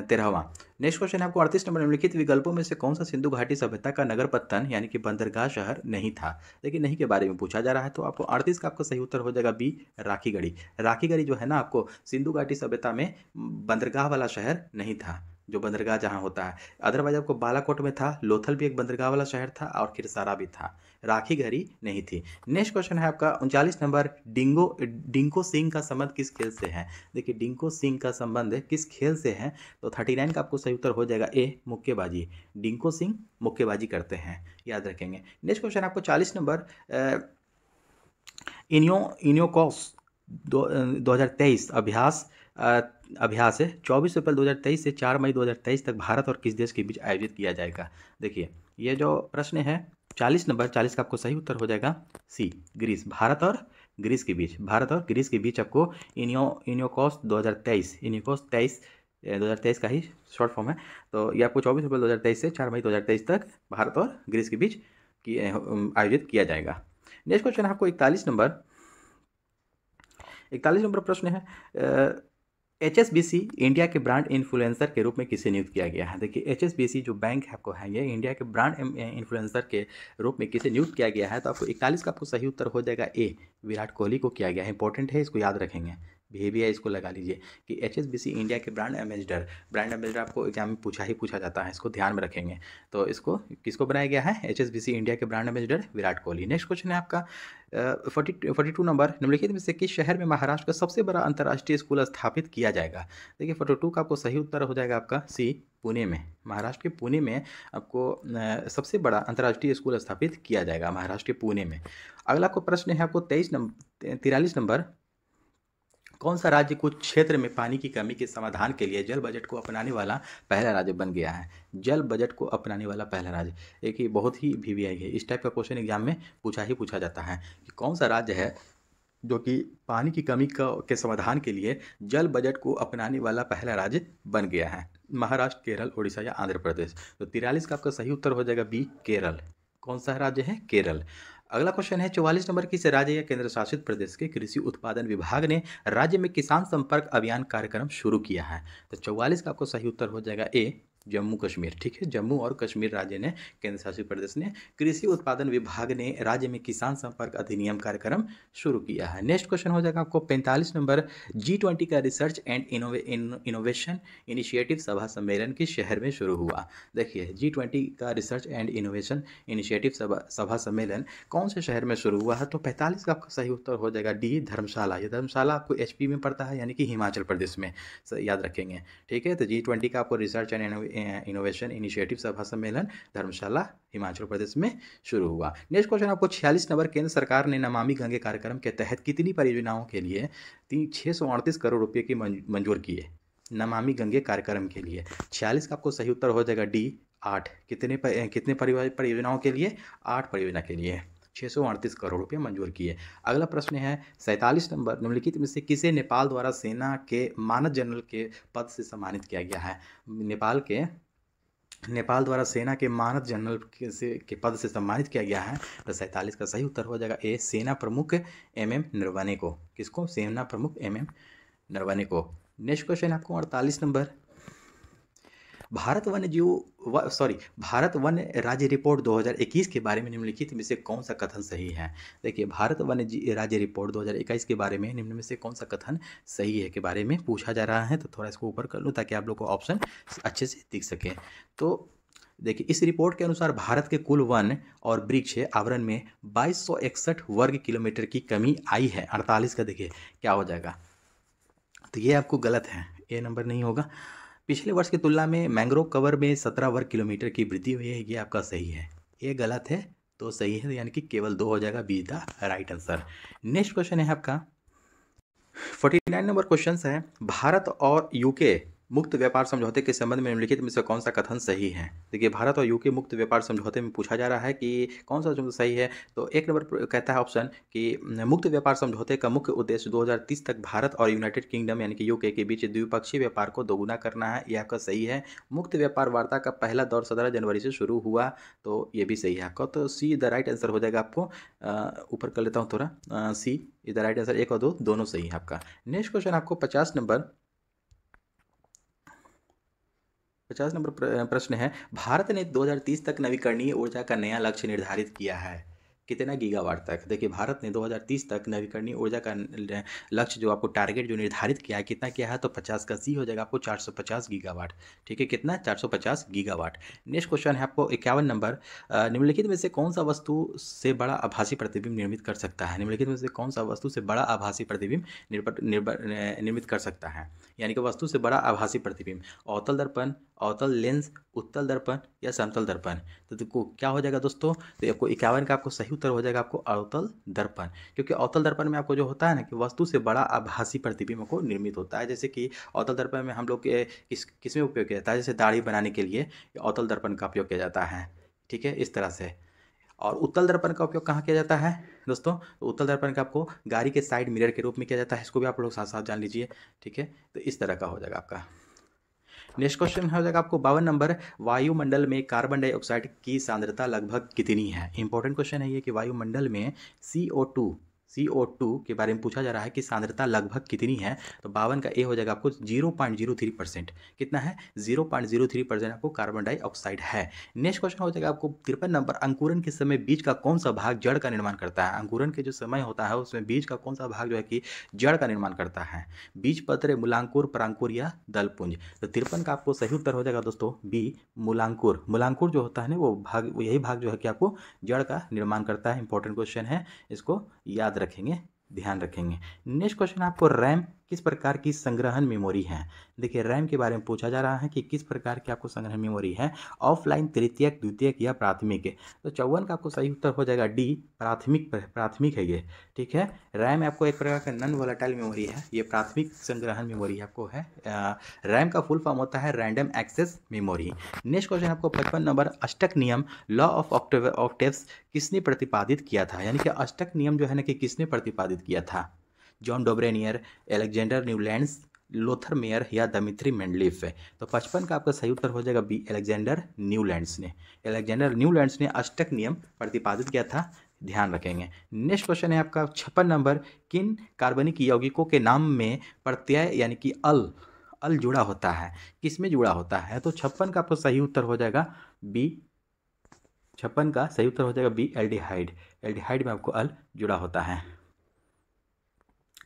13वां। नेक्स्ट क्वेश्चन है आपको 38 नंबर, निम्नलिखित विकल्पों में से कौन सा सिंधु घाटी सभ्यता का नगर पत्तन यानी कि बंदरगाह शहर नहीं था? देखिए नहीं के बारे में पूछा जा रहा है, तो आपको 38 का आपका सही उत्तर हो जाएगा बी, राखीगढ़ी। राखीगढ़ी जो है ना आपको सिंधु घाटी सभ्यता में बंदरगाह वाला शहर नहीं था, जो बंदरगाह जहाँ होता है। अदरवाइज आपको बालाकोट में था, लोथल भी एक बंदरगाह वाला शहर था, और खिरसारा भी था, राखीगढ़ी नहीं थी। नेक्स्ट क्वेश्चन है आपका 39 नंबर, डिंको सिंह का संबंध किस खेल से है? देखिए डिंको सिंह का संबंध किस खेल से है? तो 39 का आपको सही उत्तर हो जाएगा ए, मुक्केबाजी। डिंको सिंह मुक्केबाजी करते हैं, याद रखेंगे। नेक्स्ट क्वेश्चन आपको 40 नंबर, इनियोकॉस 2023 अभ्यास है 24 अप्रैल 2023 से 4 मई 2023 तक भारत और किस देश के बीच आयोजित किया जाएगा? देखिए ये जो प्रश्न है 40 नंबर, 40 का आपको सही उत्तर हो जाएगा सी, ग्रीस। भारत और ग्रीस के बीच आपको इनियोकॉस 2023 का ही शॉर्ट फॉर्म है। तो ये आपको 24 अप्रैल 2023 से 4 मई 2023 तक भारत और ग्रीस के बीच आयोजित किया जाएगा। नेक्स्ट क्वेश्चन है आपको 41 नंबर प्रश्न है, HSBC इंडिया के ब्रांड इन्फ्लुएंसर के रूप में किसे नियुक्त किया गया है? देखिए HSBC जो बैंक है आपको है, ये इंडिया के ब्रांड इन्फ्लुएंसर के रूप में किसे नियुक्त किया गया है? तो आपको 41 का आपको सही उत्तर हो जाएगा ए, विराट कोहली को किया गया है। इंपॉर्टेंट है, इसको याद रखेंगे, VVI इसको लगा लीजिए कि HSBC इंडिया के ब्रांड एम्बेसडर आपको एग्जाम में पूछा जाता है, इसको ध्यान में रखेंगे। तो इसको किसको बनाया गया है? HSBC इंडिया के brand ambassador Virat Kohli. Next question है आपका 42 नंबर, निम्नलिखित में से किस शहर में महाराष्ट्र का सबसे बड़ा अंतर्राष्ट्रीय स्कूल स्थापित किया जाएगा? देखिए 42 का आपको सही उत्तर हो जाएगा आपका सी, पुणे में। महाराष्ट्र के पुणे में आपको सबसे बड़ा अंतर्राष्ट्रीय स्कूल स्थापित किया जाएगा, महाराष्ट्र के पुणे में। अगला को प्रश्न है आपको 43 नंबर, कौन सा राज्य कुछ क्षेत्र में पानी की कमी के समाधान के लिए जल बजट को अपनाने वाला पहला राज्य बन गया है? जल बजट को अपनाने वाला पहला राज्य, एक ही बहुत ही VVI है, इस टाइप का क्वेश्चन एग्जाम में पूछा जाता है कि कौन सा राज्य है जो कि पानी की कमी के समाधान के लिए जल बजट को अपनाने वाला पहला राज्य बन गया है? महाराष्ट्र, केरल, उड़ीसा या आंध्र प्रदेश? तो 43 का आपका सही उत्तर हो जाएगा बी, केरल। कौन सा राज्य है? केरल। अगला क्वेश्चन है 44 नंबर, किस राज्य या केंद्र शासित प्रदेश के कृषि उत्पादन विभाग ने राज्य में किसान संपर्क अभियान कार्यक्रम शुरू किया है? तो 44 का आपको सही उत्तर हो जाएगा ए, जम्मू कश्मीर, ठीक है, जम्मू और कश्मीर राज्य ने, केंद्र शासित प्रदेश ने कृषि उत्पादन विभाग ने राज्य में किसान संपर्क अधिनियम कार्यक्रम शुरू किया है। नेक्स्ट क्वेश्चन हो जाएगा आपको 45 नंबर, G20 का रिसर्च एंड इनोवेशन इनिशिएटिव सभा सम्मेलन किस शहर में शुरू हुआ। देखिए G20 का रिसर्च एंड इनोवेशन इनिशिएटिव सभा सम्मेलन कौन से शहर में शुरू हुआ है, तो 45 का आपका सही उत्तर हो जाएगा डी, धर्मशाला। ये धर्मशाला आपको HP में पड़ता है, यानी कि हिमाचल प्रदेश में, याद रखेंगे, ठीक है। तो G20 का आपको रिसर्च एंड इनोवेशन इनिशिएटिव सभा सम्मेलन धर्मशाला हिमाचल प्रदेश में शुरू हुआ। नेक्स्ट क्वेश्चन आपको 46 नंबर, केंद्र सरकार ने नमामि गंगे कार्यक्रम के तहत कितनी परियोजनाओं के लिए 638 करोड़ रुपये की मंजूर किए। नमामि गंगे कार्यक्रम के लिए 46 का आपको सही उत्तर हो जाएगा डी, 8। कितने परियोजनाओं के लिए, 8 परियोजना के लिए 638 करोड़ रुपये मंजूर किए। अगला प्रश्न है 47 नंबर, निम्नलिखित में से किसे नेपाल द्वारा सेना के मानद जनरल के पद से सम्मानित किया गया है। नेपाल द्वारा सेना के मानद जनरल के पद से सम्मानित किया गया है, तो 47 का सही उत्तर हो जाएगा ए, सेना प्रमुख MM नरवणे को। किसको, सेना प्रमुख MM नरवणे को। नेक्स्ट क्वेश्चन आपको 48 नंबर, भारत वन राज्य रिपोर्ट 2021 के बारे में निम्नलिखित में से कौन सा कथन सही है। देखिए भारत वन राज्य रिपोर्ट 2021 के बारे में निम्न में से कौन सा कथन सही है के बारे में पूछा जा रहा है, तो थोड़ा इसको ऊपर कर लूँ ताकि आप लोग को ऑप्शन अच्छे से दिख सके। तो देखिए इस रिपोर्ट के अनुसार भारत के कुल वन और वृक्ष आवरण में 2261 वर्ग किलोमीटर की कमी आई है। 48 का देखिए क्या हो जाएगा, तो ये आपको गलत है, ये नंबर नहीं होगा। पिछले वर्ष की तुलना में मैंग्रोव कवर में 17 वर्ग किलोमीटर की वृद्धि हुई है, ये आपका सही है। ये गलत है तो सही है, यानी कि केवल 2 हो जाएगा, be the right answer. Next question है आपका 49 नंबर क्वेश्चन है, भारत और UK मुक्त व्यापार समझौते के संबंध में निम्नलिखित में से कौन सा कथन सही है। देखिए भारत और UK मुक्त व्यापार समझौते में पूछा जा रहा है कि कौन सा जो सही है, तो 1 नंबर कहता है ऑप्शन कि मुक्त व्यापार समझौते का मुख्य उद्देश्य 2030 तक भारत और यूनाइटेड किंगडम यानी कि UK के बीच द्विपक्षीय व्यापार को दोगुना करना है, ये आपका सही है। मुक्त व्यापार वार्ता का पहला दौर 17 जनवरी से शुरू हुआ, तो ये भी सही है आपका, तो सी द राइट आंसर हो जाएगा। आपको ऊपर कर लेता हूँ थोड़ा, सी इज द राइट आंसर, 1 और 2 दोनों सही है आपका। नेक्स्ट क्वेश्चन आपको 50 नंबर प्रश्न है, भारत ने 2030 तक नवीकरणीय ऊर्जा का नया लक्ष्य निर्धारित किया है, कितना गीगावाट तक। देखिए भारत ने 2030 तक नवीकरणीय ऊर्जा का लक्ष्य जो आपको टारगेट जो निर्धारित किया है, कितना किया है, तो 50 का सी हो जाएगा आपको 450 गीगावाट, ठीक है, कितना 450 गीगावाट। नेक्स्ट क्वेश्चन है आपको 51 नंबर, निम्नलिखित में से कौन सा वस्तु से बड़ा आभासी प्रतिबिंब निर्मित कर सकता है। निम्नलिखित में से कौन सा वस्तु से बड़ा आभासी प्रतिबिंब निर्मित कर सकता है, यानी कि वस्तु से बड़ा आभासी प्रतिबिंब, अवतल दर्पण, अवतल लेंस, उत्तल दर्पण या समतल दर्पण। तो देखो क्या हो जाएगा दोस्तों, तो आपको 51 का आपको सही उत्तर हो जाएगा आपको अवतल दर्पण, क्योंकि अवतल दर्पण में आपको जो होता है ना कि वस्तु से बड़ा आभासी प्रतिबिंब को निर्मित होता है। जैसे कि अवतल दर्पण में हम लोग के किस में उपयोग किया जाता है, जैसे दाढ़ी बनाने के लिए अवतल दर्पण का उपयोग किया जाता है, ठीक है, इस तरह से। और उत्तल दर्पण का उपयोग कहाँ किया जाता है दोस्तों, तो उत्तल दर्पण का आपको गाड़ी के साइड मिरर के रूप में किया जाता है, इसको भी आप लोग साथ साथ जान लीजिए, ठीक है। तो इस तरह का हो जाएगा आपका। नेक्स्ट क्वेश्चन हो जाएगा आपको 52 नंबर, वायुमंडल में कार्बन डाइऑक्साइड की सांद्रता लगभग कितनी है। इंपॉर्टेंट क्वेश्चन है ये कि वायुमंडल में CO2 के बारे में पूछा जा रहा है कि सांद्रता लगभग कितनी है, तो 52 का ए हो जाएगा आपको 0.03%। कितना है, 0.03% आपको कार्बन डाइऑक्साइड है। नेक्स्ट क्वेश्चन हो जाएगा आपको 53 नंबर, अंकुरन के समय बीज का कौन सा भाग जड़ का निर्माण करता है। अंकुरन के जो समय होता है उसमें बीज का कौन सा भाग जो है कि जड़ का निर्माण करता है, बीज पत्र, मूलांकुर, परांकुर या दलपुंज। तो 53 का आपको सही उत्तर हो जाएगा दोस्तों बी, मूलांकुर। मूलांकुर जो होता है ना वो भाग, यही भाग जो है कि आपको जड़ का निर्माण करता है। इंपॉर्टेंट क्वेश्चन है, इसको याद रखेंगे, ध्यान रखेंगे। नेक्स्ट क्वेश्चन आपको रैम किस प्रकार की संग्रहण मेमोरी है। देखिए रैम के बारे में पूछा जा रहा है कि किस प्रकार की आपको संग्रहण मेमोरी है, ऑफलाइन, तृतीयक, द्वितीयक या प्राथमिक। तो 54 का आपको सही उत्तर हो जाएगा डी, प्राथमिक है ये, ठीक है। रैम आपको एक प्रकार का नॉन वोलेटाइल मेमोरी है, ये प्राथमिक संग्रहण मेमोरी आपको है। रैम का फुल फॉर्म होता है random access memory. Next question आपको 55 नंबर, अष्टक नियम, लॉ ऑफ ऑक्टेव्स किसने प्रतिपादित किया था, यानी कि अष्टक नियम जो है ना कि किसने प्रतिपादित किया था। John Dobereiner, Alexander Newlands, Lothar Meyer या दिमित्री मेंडलीफ है। तो 55 का आपका सही उत्तर हो जाएगा बी, अलेक्जेंडर न्यूलैंड्स ने अष्टक नियम प्रतिपादित किया था, ध्यान रखेंगे। नेक्स्ट क्वेश्चन है आपका 56 नंबर, किन कार्बनिक यौगिकों के नाम में प्रत्यय यानी कि अल अल जुड़ा होता है, किस में जुड़ा होता है? तो 56 का आपको सही उत्तर हो जाएगा बी। 56 का सही उत्तर हो जाएगा बी, एल्डिहाइड। एल्डिहाइड में आपको अल जुड़ा होता है।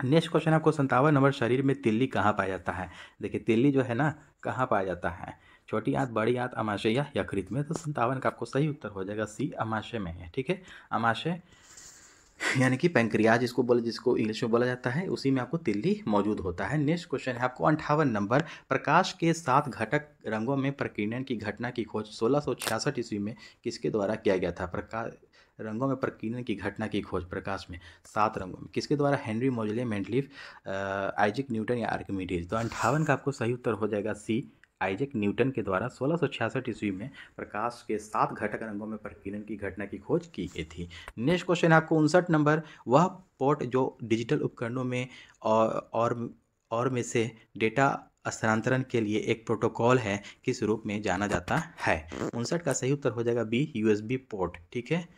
नेक्स्ट क्वेश्चन आपको 57 नंबर, शरीर में तिल्ली कहाँ पाया जाता है? देखिए तिल्ली जो है ना कहाँ पाया जाता है? छोटी आंत, बड़ी आंत, अमाशय या यकृत में? तो 57 का आपको सही उत्तर हो जाएगा सी, अमाशय में है। ठीक है, अमाशय यानी कि पैंक्रियाज जिसको इंग्लिश में बोला जाता है, उसी में आपको तिल्ली मौजूद होता है। नेक्स्ट क्वेश्चन है आपको 58 नंबर, प्रकाश के 7 घटक रंगों में प्रकीर्णन की घटना की खोज 1666 ईस्वी में किसके द्वारा किया गया था? प्रकाश रंगों में प्रकीर्णन की घटना की खोज प्रकाश में 7 रंगों में किसके द्वारा? हेनरी मोजले, मेंडलीफ, आइजैक न्यूटन या आर्किमिडीज? तो 58 का आपको सही उत्तर हो जाएगा सी, आइजैक न्यूटन के द्वारा 1666 ईस्वी में प्रकाश के 7 घटक रंगों में प्रकीर्णन की घटना की खोज की गई थी। नेक्स्ट क्वेश्चन आपको 59 नंबर, वह पोर्ट जो डिजिटल उपकरणों में और में से डेटा स्थानांतरण के लिए एक प्रोटोकॉल है, किस रूप में जाना जाता है? 59 का सही उत्तर हो जाएगा बी, यूएसबी पोर्ट। ठीक है,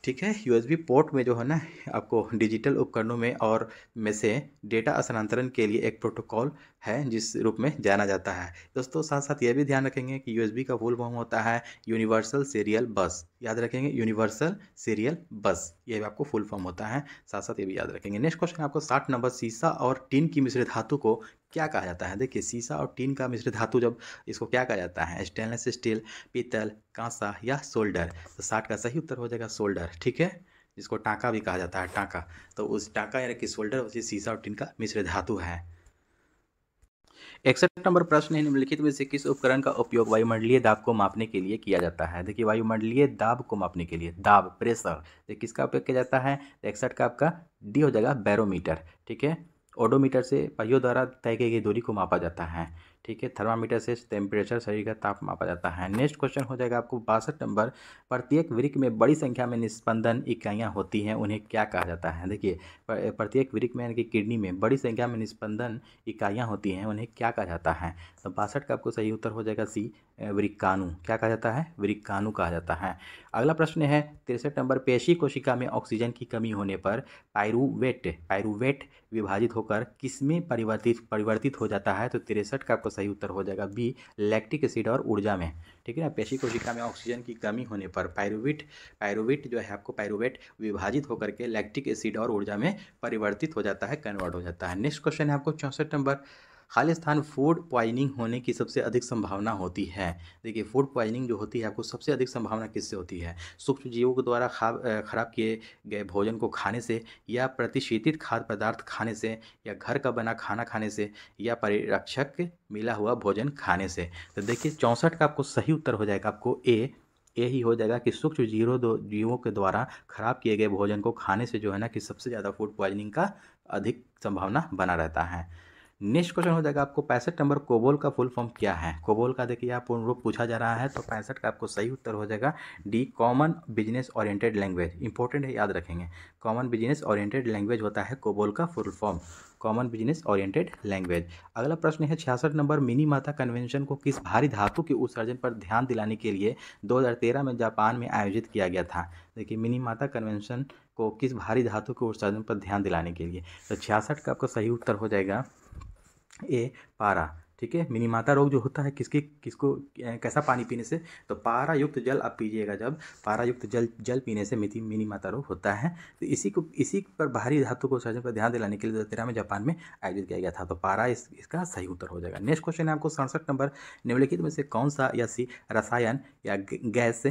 ठीक है, यूएसबी पोर्ट में जो है ना आपको डिजिटल उपकरणों में और में से डेटा स्थानांतरण के लिए एक प्रोटोकॉल है जिस रूप में जाना जाता है। दोस्तों साथ साथ ये भी ध्यान रखेंगे कि यूएसबी का फुल फॉर्म होता है यूनिवर्सल सीरियल बस। याद रखेंगे, यूनिवर्सल सीरियल बस, ये भी आपको फुल फॉर्म होता है, साथ साथ ये भी याद रखेंगे। नेक्स्ट क्वेश्चन आपको 60 नंबर, सीसा और टीन की मिश्र धातु को क्या कहा जाता है? देखिए सीसा और टीन का मिश्र धातु जब इसको क्या कहा जाता है? स्टेनलेस स्टील, पीतल, कांसा या सोल्डर? तो 60 का सही उत्तर हो जाएगा सोल्डर। ठीक है, जिसको टाँका भी कहा जाता है, टाँका। तो उस टाँका यानी कि सोल्डर उसी सीसा और टीन का मिश्र धातु है। 61 नंबर प्रश्न है, निम्नलिखित में से किस उपकरण का उपयोग वायुमंडलीय दाब को मापने के लिए किया जाता है? देखिए वायुमंडलीय दाब को मापने के लिए, दाब, प्रेशर, तो किसका उपयोग किया जाता है? 61 का आपका डी हो जाएगा, बैरोमीटर। ठीक है, ओडोमीटर से पहियों द्वारा तय की गई दूरी को मापा जाता है। ठीक है, थर्मामीटर से टेम्परेचर, शरीर का ताप मापा जाता है। नेक्स्ट क्वेश्चन हो जाएगा आपको 62 नंबर, प्रत्येक वृक्क में बड़ी संख्या में निस्पंदन इकाइयाँ होती हैं, उन्हें क्या कहा जाता है? देखिए प्रत्येक वृक्क में यानी कि किडनी में बड़ी संख्या में निस्पंदन इकाइयाँ होती हैं, उन्हें क्या कहा जाता है? तो 62 का आपको सही उत्तर हो जाएगा सी, वृक्काणु। क्या कहा जाता है? वृक्काणु कहा जाता है। अगला प्रश्न है 63 नंबर, पेशी कोशिका में ऑक्सीजन की कमी होने पर पायरूवेट विभाजित होकर किसमें परिवर्तित हो जाता है? तो 63 का आपको सही उत्तर हो जाएगा बी, लैक्टिक एसिड और ऊर्जा में। ठीक है ना, पेशी कोशिका में ऑक्सीजन की कमी होने पर पायरूवेट जो है आपको पायरूवेट विभाजित होकर के लैक्टिक एसिड और ऊर्जा में परिवर्तित हो जाता है, कन्वर्ट हो जाता है। नेक्स्ट क्वेश्चन है आपको 64 नंबर, खालिस्तान फूड पॉइजनिंग होने की सबसे अधिक संभावना होती है? देखिए फूड पॉइजनिंग जो होती है आपको सबसे अधिक संभावना किससे होती है? सूक्ष्म जीवों के द्वारा खराब किए गए भोजन को खाने से, या प्रतिशीतित खाद्य पदार्थ खाने से, या घर का बना खाना खाने से, या परिरक्षक मिला हुआ भोजन खाने से? तो देखिए 64 का आपको सही उत्तर हो जाएगा आपको ए ही हो जाएगा कि सूक्ष्म जीवों के द्वारा खराब किए गए भोजन को खाने से जो है ना कि सबसे ज़्यादा फूड पॉइजनिंग का अधिक संभावना बना रहता है। नेक्स्ट क्वेश्चन हो जाएगा आपको 65 नंबर, कोबोल का फुल फॉर्म क्या है? कोबोल का देखिए आप पूर्ण रूप पूछा जा रहा है, तो 65 का आपको सही उत्तर हो जाएगा D, common business oriented language. Important है, याद रखेंगे, कॉमन बिजनेस ओरिएंटेड लैंग्वेज होता है कोबोल का full form, common business oriented language. अगला प्रश्न है 66 नंबर, मिनी माता कन्वेंशन को किस भारी धातु के उत्सर्जन पर ध्यान दिलाने के लिए 2013 में जापान में आयोजित किया गया था? देखिए मिनी माता कन्वेंशन को किस भारी धातु के उत्सर्जन पर ध्यान दिलाने के लिए? तो 66 का आपको सही उत्तर हो जाएगा ए, पारा। ठीक है, मिनीमाता रोग जो होता है किसको कैसा पानी पीने से? तो पारा युक्त जल आप पीजिएगा, जब पारा युक्त जल पीने से मिनीमाता रोग होता है। तो इसी पर भारी धातु को सर्जन पर ध्यान दिलाने के लिए 2013 में जापान में आयोजित किया गया था, तो पारा इसका सही उत्तर हो जाएगा। नेक्स्ट क्वेश्चन है आपको 67 नंबर, निम्नलिखित में से कौन सा या सी रसायन या गैस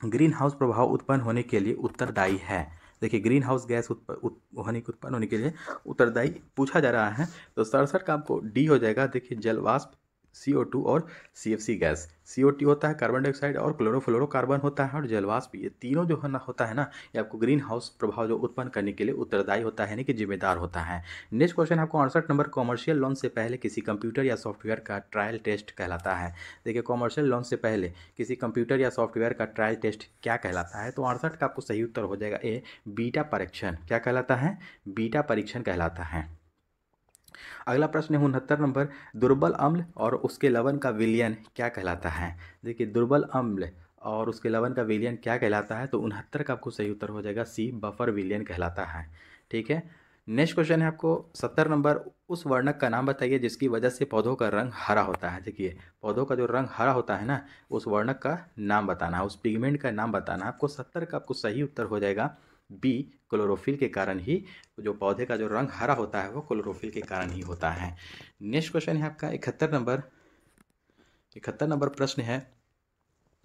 ग्रीन हाउस प्रभाव उत्पन्न होने के लिए उत्तरदायी है? देखिए ग्रीन हाउस गैस उत्पन्न होने के लिए उत्तरदायी पूछा जा रहा है, तो 67 का आपको डी हो जाएगा। देखिए जलवाष्प, CO2 और CFC गैस। CO2 होता है कार्बन डाइऑक्साइड, और क्लोरोफ्लोरोकार्बन होता है, और जलवाष्प, ये तीनों जो होता है ना, ये आपको ग्रीन हाउस प्रभाव जो उत्पन्न करने के लिए उत्तरदायी होता है, यानी कि जिम्मेदार होता है। नेक्स्ट क्वेश्चन आपको 68 नंबर, कॉमर्शियल लॉन्च से पहले किसी कंप्यूटर या सॉफ्टवेयर का ट्रायल टेस्ट कहलाता है? देखिए कॉमर्शियल लॉन्च से पहले किसी कंप्यूटर या सॉफ्टवेयर का ट्रायल टेस्ट क्या कहलाता है? तो 68 का आपको सही उत्तर हो जाएगा ए, बीटा परीक्षण। क्या कहलाता है? बीटा परीक्षण कहलाता है। अगला प्रश्न है 69 नंबर, दुर्बल अम्ल और उसके लवण का विलयन क्या कहलाता है? देखिए दुर्बल अम्ल और उसके लवण का विलयन क्या कहलाता है? तो 69 का आपको सही उत्तर हो जाएगा सी, बफर विलयन कहलाता है। ठीक है, नेक्स्ट क्वेश्चन है आपको 70 नंबर, उस वर्णक का नाम बताइए जिसकी वजह से पौधों का रंग हरा होता है। देखिए पौधों का जो रंग हरा होता है ना, उस वर्णक का नाम बताना है, उस पिगमेंट का नाम बताना है आपको। 70 का आपको सही उत्तर हो जाएगा बी, क्लोरोफिल के कारण ही जो पौधे का जो रंग हरा होता है वो क्लोरोफिल के कारण ही होता है। नेक्स्ट क्वेश्चन है आपका 71 नंबर प्रश्न है,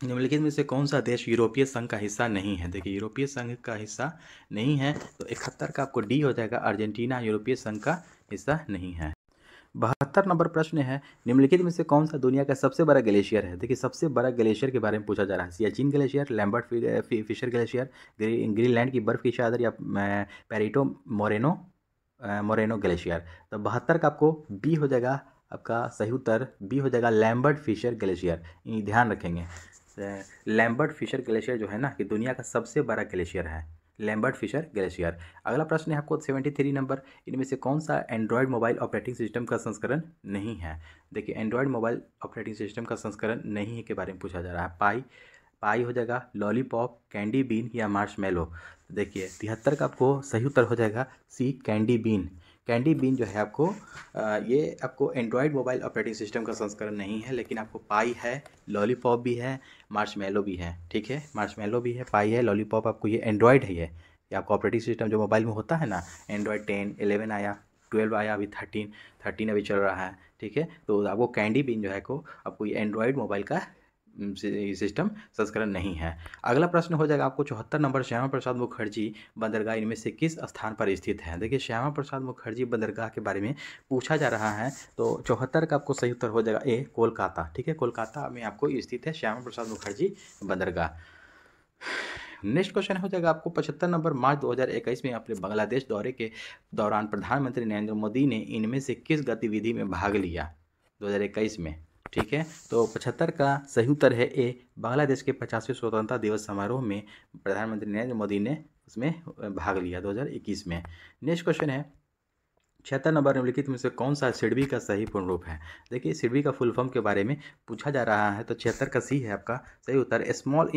निम्नलिखित में से कौन सा देश यूरोपीय संघ का हिस्सा नहीं है। देखिए यूरोपीय संघ का हिस्सा नहीं है, तो 71 का आपको डी हो जाएगा, अर्जेंटीना यूरोपीय संघ का हिस्सा नहीं है। 72 नंबर प्रश्न है, निम्नलिखित में से कौन सा दुनिया का सबसे बड़ा ग्लेशियर है। देखिए सबसे बड़ा ग्लेशियर के बारे में पूछा जा रहा है, Siachen glacier, Lambert Fisher glacier, Greenland की बर्फ की चादर, या पेरिटो मोरेनो ग्लेशियर। तो 72 का आपको बी हो जाएगा, आपका सही उत्तर बी हो जाएगा, लैम्बर्ट फिशर ग्लेशियर। ये ध्यान रखेंगे, लैम्बर्ट फिशर ग्लेशियर जो है ना कि दुनिया का सबसे बड़ा ग्लेशियर है, लैम्बर्ट फिशर ग्लेशियर। अगला प्रश्न है आपको 73 नंबर, इनमें से कौन सा एंड्रॉयड मोबाइल ऑपरेटिंग सिस्टम का संस्करण नहीं है। देखिए एंड्रॉयड मोबाइल ऑपरेटिंग सिस्टम का संस्करण नहीं है के बारे में पूछा जा रहा है। पाई हो जाएगा, लॉलीपॉप, कैंडी बीन या मार्शमेलो। देखिए 73 का आपको सही उत्तर हो जाएगा सी, कैंडी बीन। कैंडी बीन जो है आपको ये आपको एंड्रॉयड मोबाइल ऑपरेटिंग सिस्टम का संस्करण नहीं है, लेकिन आपको पाई है, लॉलीपॉप भी है, मार्शमेलो भी है। ठीक है, मार्शमेलो भी है, पाई है, लॉलीपॉप आपको ये एंड्रॉयड है। ये आपको ऑपरेटिंग सिस्टम जो मोबाइल में होता है ना, एंड्रॉयड 10, 11 आया, 12 आया, अभी 13 अभी चल रहा है। ठीक है, तो आपको कैंडी बीन जो है को आपको ये एंड्रॉयड मोबाइल का सिस्टम संस्करण नहीं है। अगला प्रश्न हो जाएगा आपको 74 नंबर, श्यामा प्रसाद मुखर्जी बंदरगाह इनमें से किस स्थान पर स्थित है। देखिए श्यामा प्रसाद मुखर्जी बंदरगाह के बारे में पूछा जा रहा है, तो 74 का आपको सही उत्तर हो जाएगा ए, कोलकाता। ठीक है, कोलकाता में आपको स्थित है श्यामा प्रसाद मुखर्जी बंदरगाह। नेक्स्ट क्वेश्चन हो जाएगा आपको 75 नंबर, मार्च 2021 में अपने बांग्लादेश दौरे के दौरान प्रधानमंत्री नरेंद्र मोदी ने इनमें से किस गतिविधि में भाग लिया 2021 में। ठीक है, तो 75 का सही उत्तर है ए, बांग्लादेश के 50वें स्वतंत्रता दिवस समारोह में प्रधानमंत्री नरेंद्र मोदी ने उसमें भाग लिया 2021 में। नेक्स्ट क्वेश्चन है 76 नंबर, निम्नलिखित में से कौन सा सिडबी का सही पूर्ण रूप है। देखिए सिडबी का फुल फॉर्म के बारे में पूछा जा रहा है, तो 76 का सी है आपका सही उत्तर, small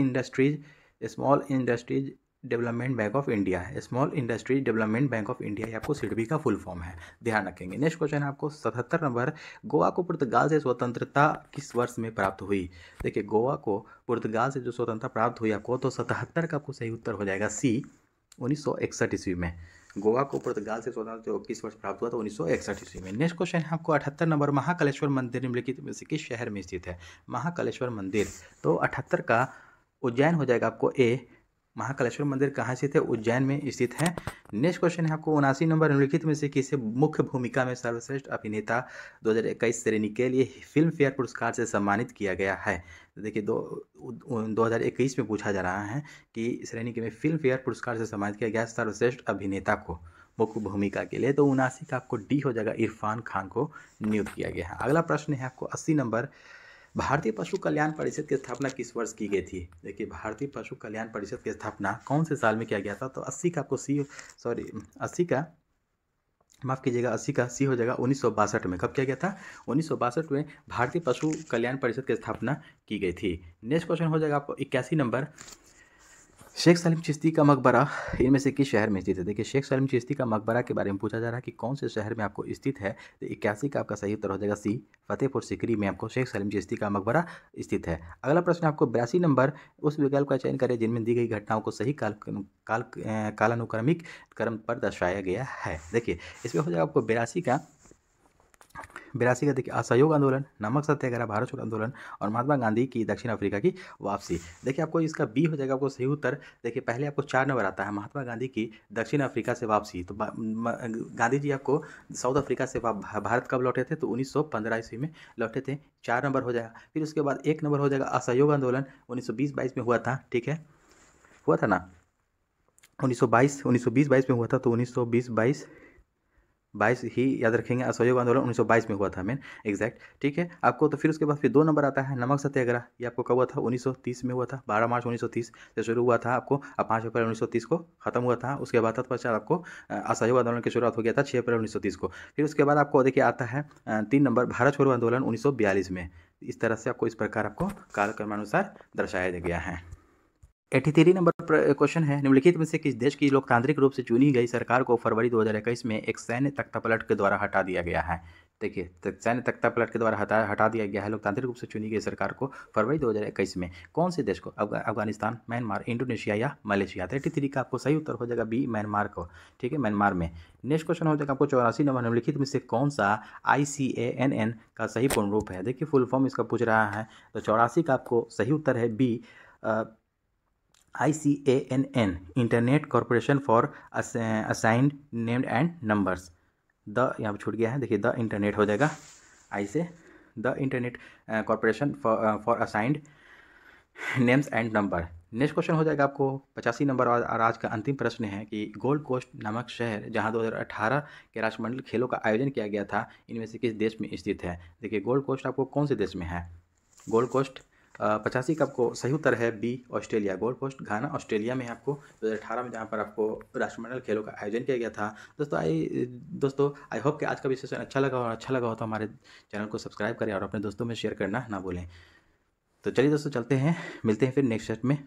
industries development bank of India है। Small industries development bank of India, ये आपको सिडबी का फुल फॉर्म है, ध्यान रखेंगे। नेक्स्ट क्वेश्चन है आपको 77 नंबर, गोवा को पुर्तगाल से स्वतंत्रता किस वर्ष में प्राप्त हुई। देखिए गोवा को पुर्तगाल से जो स्वतंत्रता प्राप्त हुई आपको, तो 77 का आपको सही उत्तर हो जाएगा सी, 1961 ईस्वी में। गोवा को पुर्तगाल से स्वतंत्रता किस वर्ष प्राप्त हुआ, तो 1961 ईस्वी में। नेक्स्ट क्वेश्चन है आपको 78 नंबर, महाकालेश्वर मंदिर निम्नलिखित में से किस शहर में स्थित है। महाकालेश्वर मंदिर, तो 78 का उज्जैन हो जाएगा आपको ए, महाकालेश्वर मंदिर कहाँ स्थित है, उज्जैन में स्थित है। नेक्स्ट क्वेश्चन है आपको 79 नंबर, निम्नलिखित में से किसे मुख्य भूमिका में सर्वश्रेष्ठ अभिनेता 2021 श्रेणी के लिए फिल्म फेयर पुरस्कार से सम्मानित किया गया है। देखिए 2021 में पूछा जा रहा है कि श्रेणी के में फिल्म फेयर पुरस्कार से सम्मानित किया गया सर्वश्रेष्ठ अभिनेता को मुख्य भूमिका के लिए, तो 79 का आपको डी हो जाएगा, इरफान खान को नियुक्त किया गया है। अगला प्रश्न है आपको 80 नंबर, भारतीय पशु कल्याण परिषद की स्थापना किस वर्ष की गई थी। देखिए भारतीय पशु कल्याण परिषद की स्थापना कौन से साल में किया गया था, तो 80 का आपको सी, सॉरी 80 का माफ़ कीजिएगा, 80 का सी हो जाएगा 1962 में। कब किया गया था, 1962 में भारतीय पशु कल्याण परिषद की स्थापना की गई थी। नेक्स्ट क्वेश्चन हो जाएगा आपको 81 नंबर, शेख सलीम चिश्ती का मकबरा इनमें से किस शहर में स्थित है। देखिए शेख सलीम चिश्ती का मकबरा के बारे में पूछा जा रहा है कि कौन से शहर में आपको स्थित है, तो 81 का आपका सही उत्तर हो जाएगा सी, फतेहपुर सीकरी में आपको शेख सलीम चिश्ती का मकबरा स्थित है। अगला प्रश्न आपको 82 नंबर, उस विकल्प का चयन करें जिनमें दी गई घटनाओं को सही कालानुक्रमिक क्रम पर दर्शाया गया है। देखिए इसमें हो जाएगा आपको 82 का देखिए असहयोग आंदोलन, नमक सत्याग्रह, भारत छोड़ो आंदोलन और महात्मा गांधी की दक्षिण अफ्रीका की वापसी। देखिए आपको इसका बी हो जाएगा आपको सही उत्तर। देखिए पहले आपको 4 नंबर आता है, महात्मा गांधी की दक्षिण अफ्रीका से वापसी। तो गांधी जी आपको साउथ अफ्रीका से भारत कब लौटे थे, तो 1915 ईस्वी में लौटे थे, 4 नंबर हो जाएगा। फिर उसके बाद 1 नंबर हो जाएगा असहयोग आंदोलन, 1920-22 में हुआ था। ठीक है, हुआ था ना 1920-22 में हुआ था, तो 1920-22 ही याद रखेंगे। असहयोग आंदोलन 1922 में हुआ था मेन एग्जैक्ट। ठीक है आपको, तो फिर उसके बाद फिर 2 नंबर आता है नमक सत्याग्रह, ये आपको कब हुआ था, 1930 में हुआ था, 12 मार्च 1930 से शुरू हुआ था आपको, अब 5 अप्रैल 1930 को खत्म हुआ था। उसके बाद तत्पश्चात आपको असहयोग आंदोलन की शुरुआत हो गया था 6 अप्रैल 1930 को। फिर उसके बाद आपको देखिए आता है 3 नंबर भारत छोड़ो आंदोलन 1942 में। इस तरह से आपको इस प्रकार आपको कालक्रमानुसार दर्शाया गया है। 83 नंबर क्वेश्चन है, निम्नलिखित में से किस देश की लोकतांत्रिक रूप से चुनी गई सरकार को फरवरी 2021 में एक सैन्य तख्तापलट के द्वारा हटा दिया गया है? देखिए, सैन्य तख्तापलट के द्वारा हटा दिया गया है लोकतांत्रिक रूप से चुनी गई सरकार को फरवरी 2021 में। कौन से देश को? अफगानिस्तान, म्यांमार, इंडोनेशिया या मलेशिया? 83 का आपको सही उत्तर हो जाएगा बी, म्यांमार को। ठीक है, म्यांमार में। नेक्स्ट क्वेश्चन हो जाएगा आपको 84 नंबर, निम्नलिखित में से कौन सा ICANN का सही पूर्ण रूप है? देखिए, फुल फॉर्म इसका पूछ रहा है, तो 84 का आपको सही उत्तर है B, ICANN, Internet Corporation for Assigned Named and Numbers. The यहाँ पर छूट गया है, देखिए द इंटरनेट हो जाएगा, आई से the internet Corporation for assigned names and number. Next question हो जाएगा आपको 85 नंबर, और आज का अंतिम प्रश्न है कि गोल्ड कोस्ट नामक शहर जहां 2018 के राष्ट्रमंडल खेलों का आयोजन किया गया था, इनमें से किस देश में स्थित है? देखिए, गोल्ड कोस्ट आपको कौन से देश में है? गोल्ड कोस्ट 85 का आपको सही उत्तर है बी, ऑस्ट्रेलिया। गोल्ड कोस्ट घाना, ऑस्ट्रेलिया में है आपको 2018 में, जहाँ पर आपको राष्ट्रमंडल खेलों का आयोजन किया गया था। दोस्तों आई होप कि आज का भी सेशन अच्छा लगा, और अच्छा लगा हो तो हमारे चैनल को सब्सक्राइब करें और अपने दोस्तों में शेयर करना ना भूलें। तो चलिए दोस्तों, चलते हैं, मिलते हैं फिर नेक्स्ट सेट में।